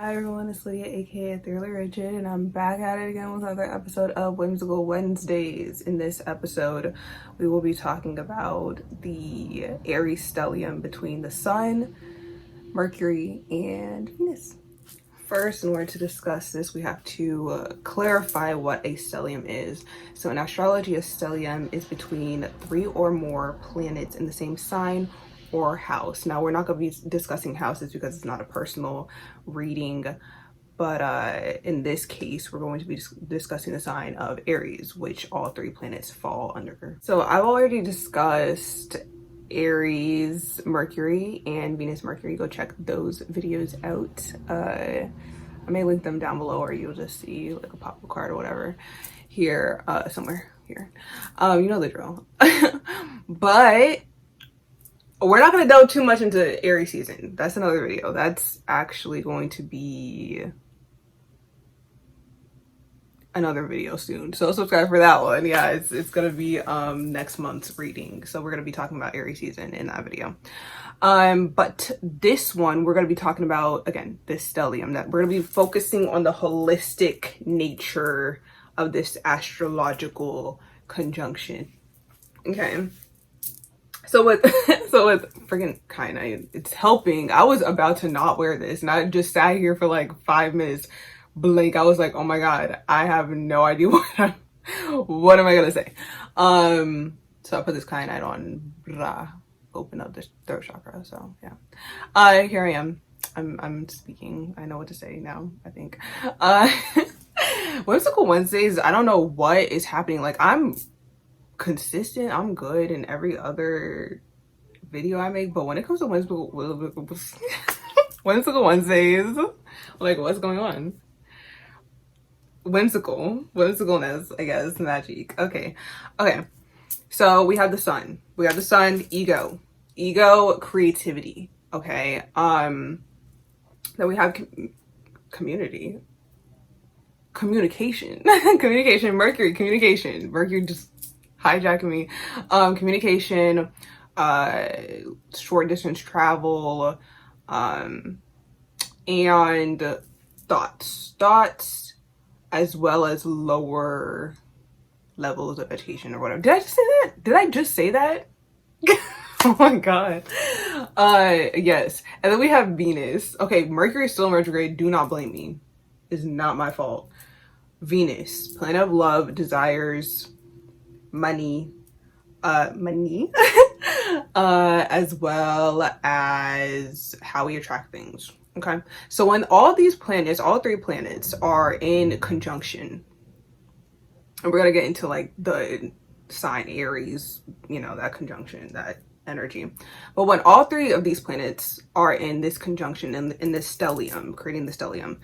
Hi everyone, it's Lydia aka Thoroughly Rigid, and I'm back at it again with another episode of Whimsical Wednesdays. In this episode, we will be talking about the Aries Stellium between the Sun, Mercury, and Venus. First, in order to discuss this, we have to clarify what a stellium is. So in astrology, a stellium is between 3 or more planets in the same sign or house. Now, we're not going to be discussing houses because it's not a personal reading, but in this case, we're going to be discussing the sign of Aries, which all 3 planets fall under. So I've already discussed Aries Mercury and Venus Mercury. Go check those videos out. I may link them down below, or you'll just see like a pop-up card or whatever here, somewhere here. You know the drill. But we're not going to delve too much into Aries season. That's another video. That's actually going to be another video soon, so subscribe for that one. Yeah, it's gonna be next month's reading, so we're gonna be talking about Aries season in that video. But this one, we're gonna be talking about, again, this stellium, that we're gonna be focusing on the holistic nature of this astrological conjunction. Okay, so with freaking kyanite, it's helping. I was about to not wear this, and I just sat here for like 5 minutes blank. I was like, oh my god, I have no idea what am I gonna say. So I put this kyanite on, open up the throat chakra. So yeah, here I am. I'm speaking. I know what to say now, I think. Whimsical Wednesdays, I don't know what is happening. Like, I'm consistent, I'm good in every other video I make, but when it comes to Whimsical Wednesdays, like, what's going on? Whimsicalness, I guess, magic. Okay, so we have the sun, ego, creativity. Okay, then we have communication. Mercury just hijacking me. Communication, short distance travel, and thoughts, as well as lower levels of education or whatever. Did I just say that? Oh my god. Yes. And then we have Venus. Okay, Mercury is still in retrograde. Do not blame me. It's not my fault. Venus, planet of love, desires, money, as well as how we attract things. Okay, so when all 3 planets are in conjunction, and we're gonna get into like the sign Aries, you know, that conjunction, that energy. But when all 3 of these planets are in this conjunction, in this stellium, creating the stellium,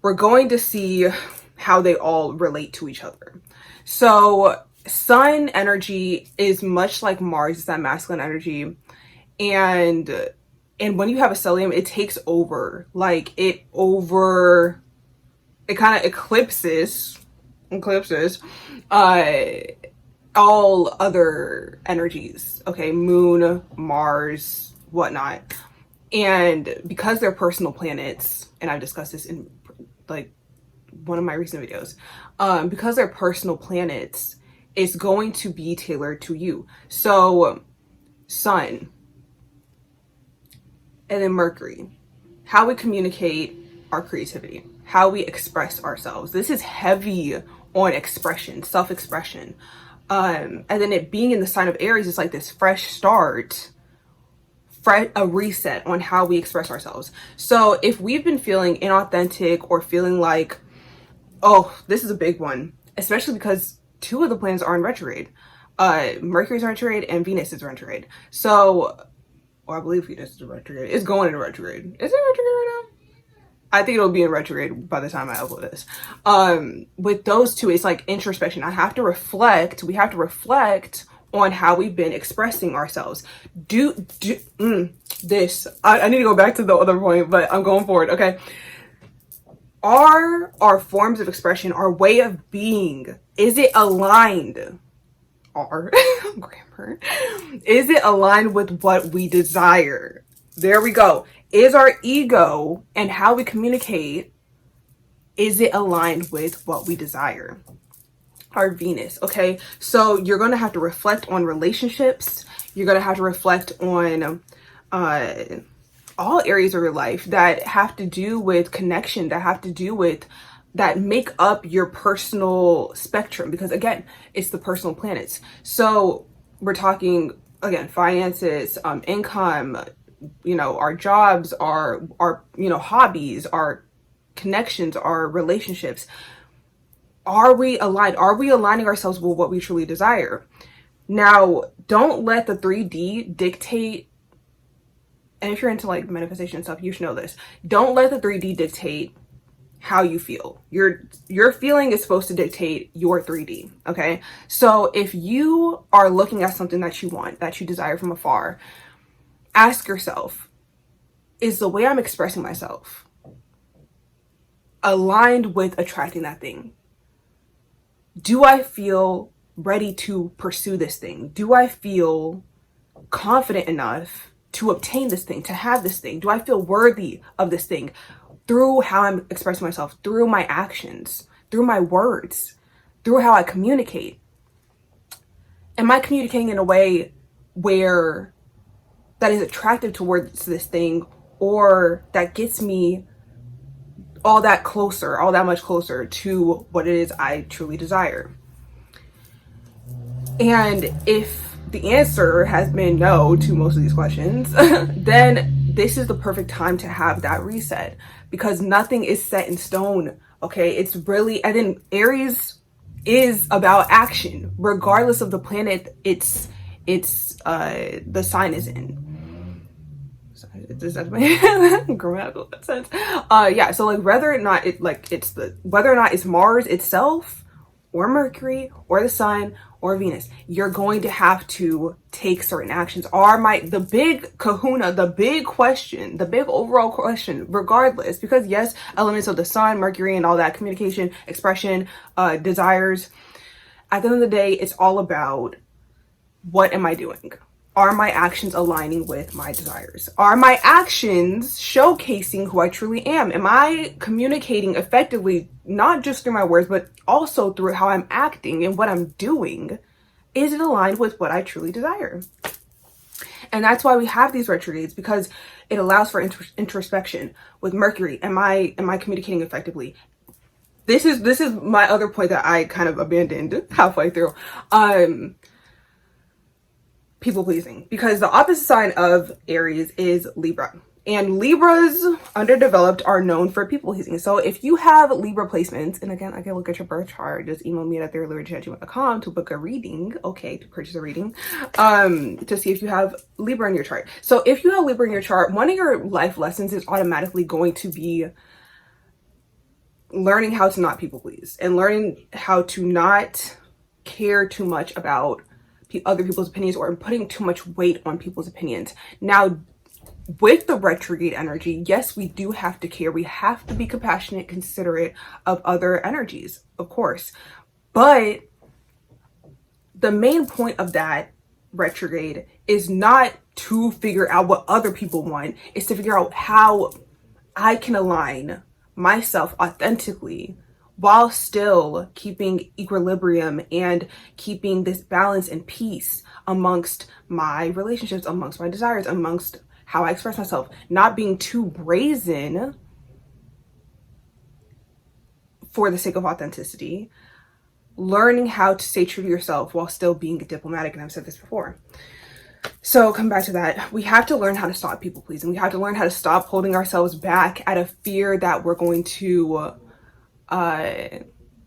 we're going to see how they all relate to each other. So sun energy is much like Mars, it's that masculine energy, and when you have a stellium, it takes over, like it kind of eclipses all other energies. Okay, moon, Mars, whatnot. And because they're personal planets, and I've discussed this in like one of my recent videos, because they're personal planets, it's going to be tailored to you. So sun, and then Mercury, how we communicate our creativity, how we express ourselves. This is heavy on expression, self-expression. And then it being in the sign of Aries is like this fresh start, a reset on how we express ourselves. So if we've been feeling inauthentic or feeling like, oh, this is a big one, especially because 2 of the planets are in retrograde. Mercury's in retrograde and Venus is retrograde. So, or I believe Venus is retrograde. It's going into retrograde. Is it retrograde right now? I think it'll be in retrograde by the time I upload this. With those 2, it's like introspection. We have to reflect on how we've been expressing ourselves. This. I need to go back to the other point, but I'm going forward. Okay. Our forms of expression, our way of being, is it aligned? Grammar. Is it aligned with what we desire? There we go. Is our ego and how we communicate, is it aligned with what we desire? Our Venus, okay? So you're going to have to reflect on relationships. You're going to have to reflect on all areas of your life that have to do with connection, that have to do with, that make up your personal spectrum, because again, it's the personal planets. So we're talking, again, finances, income, you know, our jobs, our you know, hobbies, our connections, our relationships. Are we aligned? Are we aligning ourselves with what we truly desire? Now, don't let the 3D dictate, and if you're into like manifestation and stuff, you should know this. Don't let the 3D dictate how you feel. Your feeling is supposed to dictate your 3D, okay? So if you are looking at something that you want, that you desire from afar, ask yourself, is the way I'm expressing myself aligned with attracting that thing? Do I feel ready to pursue this thing? Do I feel confident enough to obtain this thing, to have this thing? Do I feel worthy of this thing through how I'm expressing myself, through my actions, through my words, through how I communicate? Am I communicating in a way where that is attractive towards this thing, or that gets me all that much closer to what it is I truly desire? And if the answer has been no to most of these questions, then this is the perfect time to have that reset, because nothing is set in stone, okay? It's really, and then Aries is about action, regardless of the planet it's the sign is in. Does that make grammatical sense? Yeah, so like whether or not whether or not it's Mars itself, or Mercury, or the sun, or Venus, you're going to have to take certain actions. The big kahuna, the big question, the big overall question, regardless, because yes, elements of the sun, Mercury, and all that, communication, expression, desires, at the end of the day, it's all about, what am I doing? Are my actions aligning with my desires? Are my actions showcasing who I truly am? Am I communicating effectively, not just through my words, but also through how I'm acting and what I'm doing? Is it aligned with what I truly desire? And that's why we have these retrogrades, because it allows for introspection. With Mercury, am I communicating effectively? This is my other point that I kind of abandoned halfway through. People pleasing, because the opposite sign of Aries is Libra, and Libras, underdeveloped, are known for people pleasing. So if you have Libra placements, and again, I can look at your birth chart, just email me at theologichat@gmail.com to book a reading, okay, to purchase a reading, to see if you have Libra in your chart. So if you have Libra in your chart, one of your life lessons is automatically going to be learning how to not people please, and learning how to not care too much about other people's opinions, or putting too much weight on people's opinions. Now, with the retrograde energy, yes, we do have to care. We have to be compassionate, considerate of other energies, of course. But the main point of that retrograde is not to figure out what other people want. It's to figure out how I can align myself authentically while still keeping equilibrium and keeping this balance and peace amongst my relationships, amongst my desires, amongst how I express myself, not being too brazen for the sake of authenticity, learning how to stay true to yourself while still being diplomatic. And I've said this before. So come back to that. We have to learn how to stop people pleasing. We have to learn how to stop holding ourselves back out of fear that we're going to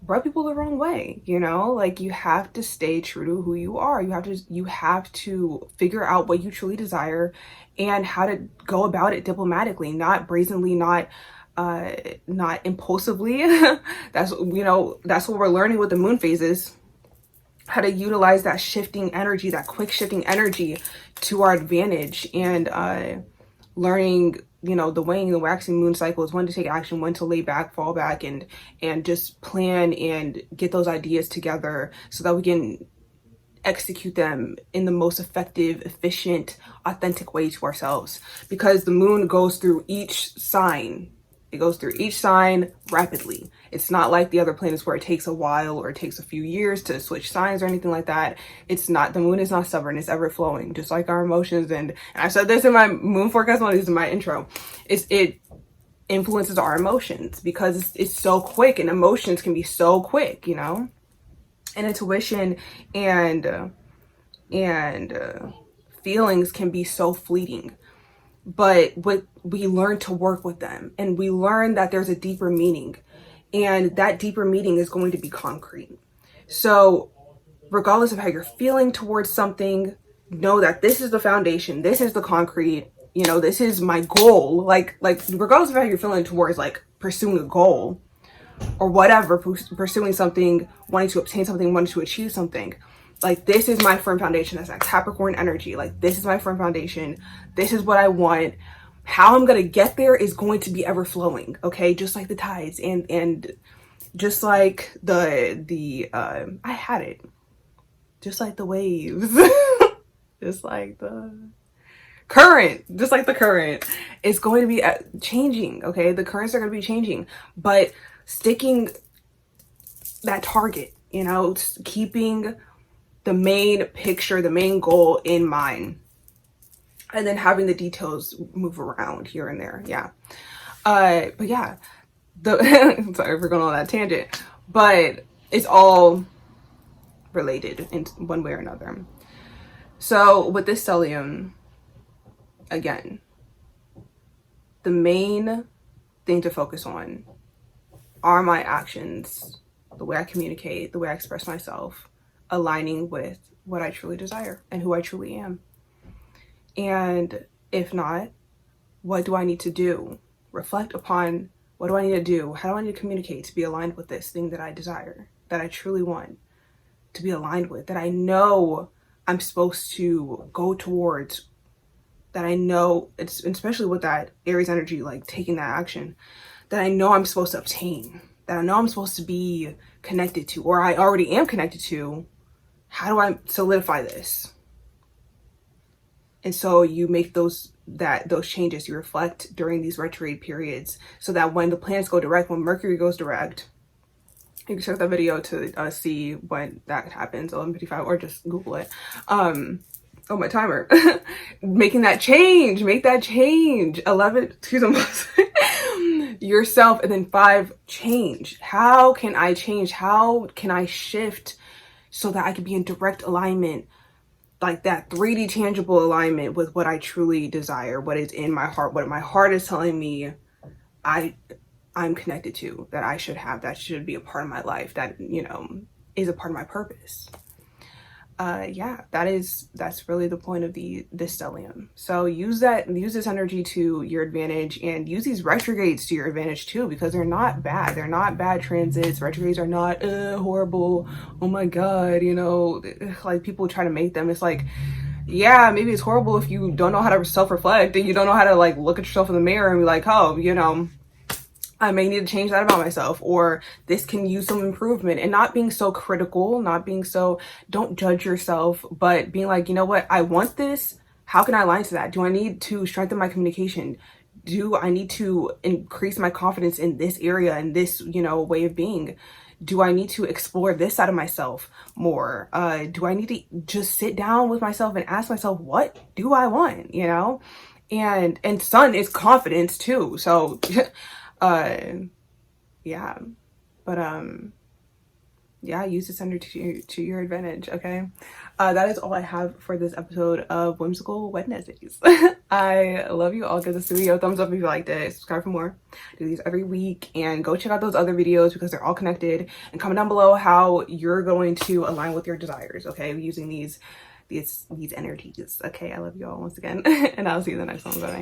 rub people the wrong way. You know, like, you have to stay true to who you are. You have to figure out what you truly desire and how to go about it diplomatically, not brazenly, not impulsively. That's what we're learning with the moon phases, how to utilize that shifting energy, that quick shifting energy, to our advantage, and learning, the waning and the waxing moon cycles, when to take action, when to lay back, fall back, and just plan and get those ideas together so that we can execute them in the most effective, efficient, authentic way to ourselves, because the moon goes through each sign. It goes through each sign rapidly. It's not like the other planets where it takes a while or it takes a few years to switch signs or anything like that. It's not, the moon is not stubborn, it's ever flowing, just like our emotions. And I said this in my moon forecast one, this is my intro. It influences our emotions because it's so quick, and emotions can be so quick, you know? And intuition and feelings can be so fleeting. But we learn to work with them, and we learn that there's a deeper meaning, and that deeper meaning is going to be concrete. So regardless of how you're feeling towards something, know that this is the foundation, this is the concrete, you know, this is my goal. Like regardless of how you're feeling towards like pursuing a goal or whatever, pursuing something, wanting to obtain something, wanting to achieve something, like, this is my firm foundation. That's that Capricorn energy. Like, this is my firm foundation. This is what I want. How I'm going to get there is going to be ever flowing. Okay. Just like the tides and just like I had it, just like the waves, just like the current, it's going to be changing. Okay. The currents are going to be changing, but sticking that target, you know, keeping the main picture, the main goal in mind, and then having the details move around here and there. Yeah. But yeah, sorry for going on that tangent, but it's all related in one way or another. So with this stellium, again, the main thing to focus on are my actions, the way I communicate, the way I express myself, aligning with what I truly desire and who I truly am. And if not, what do I need to do? Reflect upon, what do I need to do? How do I need to communicate to be aligned with this thing that I desire, that I truly want to be aligned with, that I know I'm supposed to go towards, that I know, it's especially with that Aries energy, like taking that action, that I know I'm supposed to obtain, that I know I'm supposed to be connected to, or I already am connected to. How do I solidify this? And so you make those changes, you reflect during these retrograde periods, so that when the planets go direct, when Mercury goes direct, you can check that video to see when that happens, 11:55, or just Google it. Oh, my timer. Make that change. 11, excuse me, yourself, and then 5, change. How can I change? How can I shift so that I can be in direct alignment, like that 3D tangible alignment with what I truly desire, what is in my heart, what my heart is telling me I'm connected to, that I should have, that should be a part of my life, that, you know, is a part of my purpose. Yeah, that's really the point of this stellium. So use this energy to your advantage, and use these retrogrades to your advantage too, because they're not bad. They're not bad transits. Retrogrades are not horrible. Oh my God, you know, like people try to make them. It's like, yeah, maybe it's horrible if you don't know how to self-reflect, and you don't know how to like look at yourself in the mirror and be like, oh, you know, I may need to change that about myself, or this can use some improvement. And not being so critical, don't judge yourself, but being like, you know what, I want this. How can I align to that? Do I need to strengthen my communication? Do I need to increase my confidence in this area and this, you know, way of being? Do I need to explore this side of myself more? Do I need to just sit down with myself and ask myself, what do I want? You know, and sun is confidence too. So, yeah, but, yeah, use this energy to your advantage. Okay. That is all I have for this episode of Whimsical Wednesdays. I love you all. Give this video a thumbs up if you liked it. Subscribe for more. Do these every week, and go check out those other videos because they're all connected, and comment down below how you're going to align with your desires. Okay. Using these energies. Okay. I love you all once again, and I'll see you in the next one. Bye.